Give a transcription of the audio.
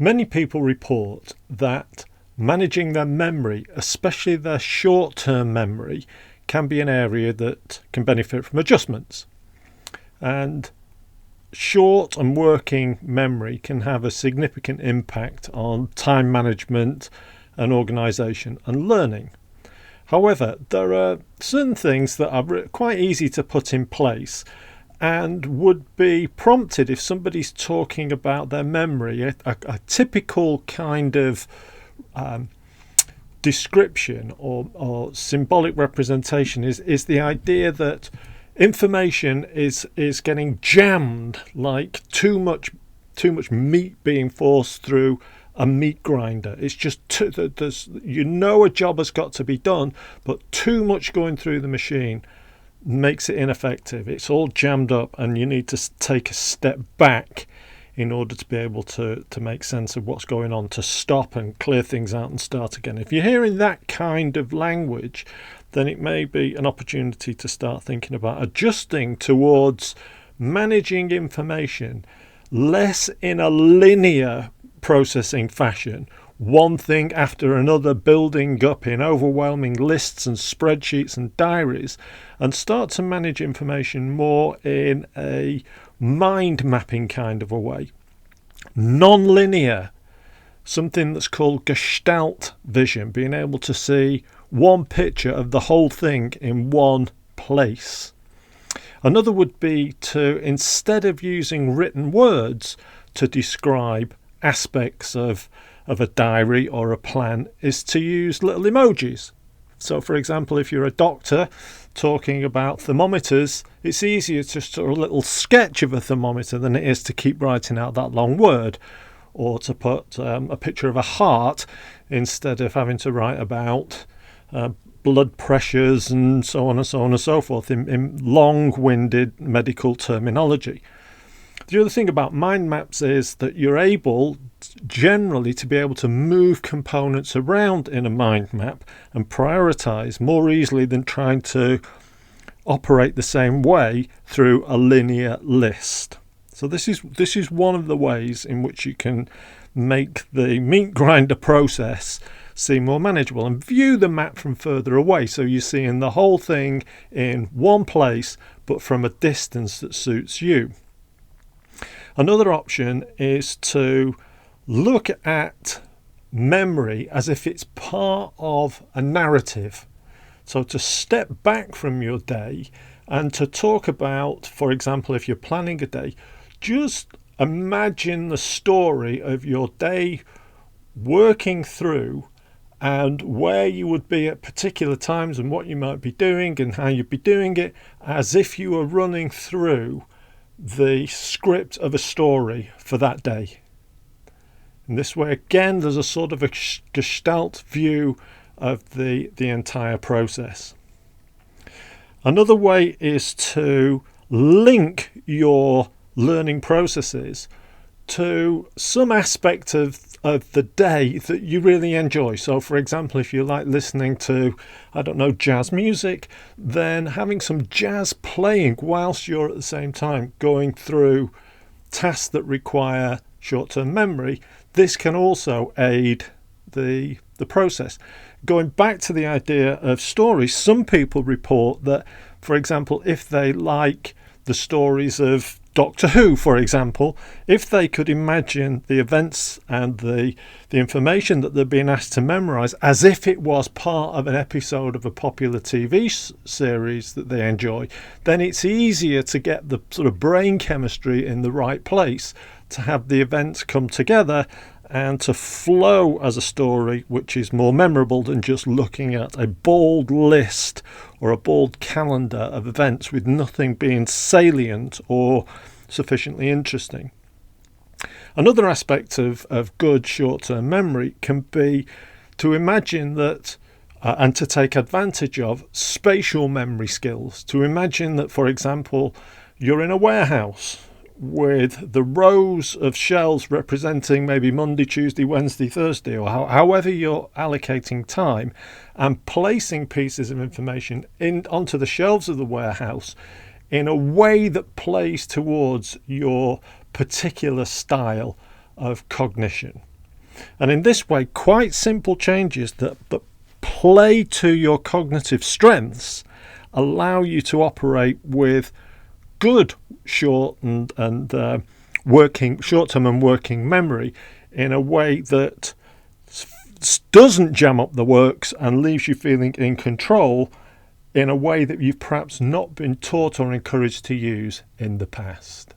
Many people report that managing their memory, especially their short-term memory, can be an area that can benefit from adjustments. And short and working memory can have a significant impact on time management and organisation and learning. However, there are certain things that are quite easy to put in place and would be prompted if somebody's talking about their memory. A typical kind of description or symbolic representation is the idea that information is getting jammed, like too much meat being forced through a meat grinder. It's just a job has got to be done, but too much going through the machine makes it ineffective. It's all jammed up, and you need to take a step back in order to be able to make sense of what's going on, to stop and clear things out and start again. If you're hearing that kind of language, then it may be an opportunity to start thinking about adjusting towards managing information less in a linear processing fashion, one thing after another building up in overwhelming lists and spreadsheets and diaries, and start to manage information more in a mind mapping kind of a way. Non-linear, something that's called gestalt vision, being able to see one picture of the whole thing in one place. Another would be to, instead of using written words to describe aspects of a diary or a plan, is to use little emojis. So, for example, if you're a doctor talking about thermometers, it's easier to do a little sketch of a thermometer than it is to keep writing out that long word, or to put a picture of a heart instead of having to write about blood pressures and so on and so on and so forth in long-winded medical terminology. The other thing about mind maps is that you're able generally to be able to move components around in a mind map and prioritize more easily than trying to operate the same way through a linear list. So this is one of the ways in which you can make the meat grinder process seem more manageable, and view the map from further away, so you're seeing the whole thing in one place but from a distance that suits you. Another option is to look at memory as if it's part of a narrative. So to step back from your day and to talk about, for example, if you're planning a day, just imagine the story of your day working through and where you would be at particular times and what you might be doing and how you'd be doing it, as if you were running through the script of a story for that day. In this way, again, there's a sort of a gestalt view of the entire process. Another way is to link your learning processes to some aspect of the day that you really enjoy. So, for example, if you like listening to, jazz music, then having some jazz playing whilst you're at the same time going through tasks that require short-term memory, this can also aid the process. Going back to the idea of stories, some people report that, for example, if they like the stories of Doctor Who, for example, if they could imagine the events and the information that they're being asked to memorise as if it was part of an episode of a popular TV series that they enjoy, then it's easier to get the sort of brain chemistry in the right place to have the events come together and to flow as a story which is more memorable than just looking at a bald list or a bald calendar of events with nothing being salient or sufficiently interesting. Another aspect of good short-term memory can be to imagine that and to take advantage of spatial memory skills. To imagine that, for example, you're in a warehouse with the rows of shelves representing maybe Monday, Tuesday, Wednesday, Thursday, or however you're allocating time, and placing pieces of information onto the shelves of the warehouse in a way that plays towards your particular style of cognition. And in this way, quite simple changes that play to your cognitive strengths allow you to operate with good short-term and working memory in a way that doesn't jam up the works and leaves you feeling in control in a way that you've perhaps not been taught or encouraged to use in the past.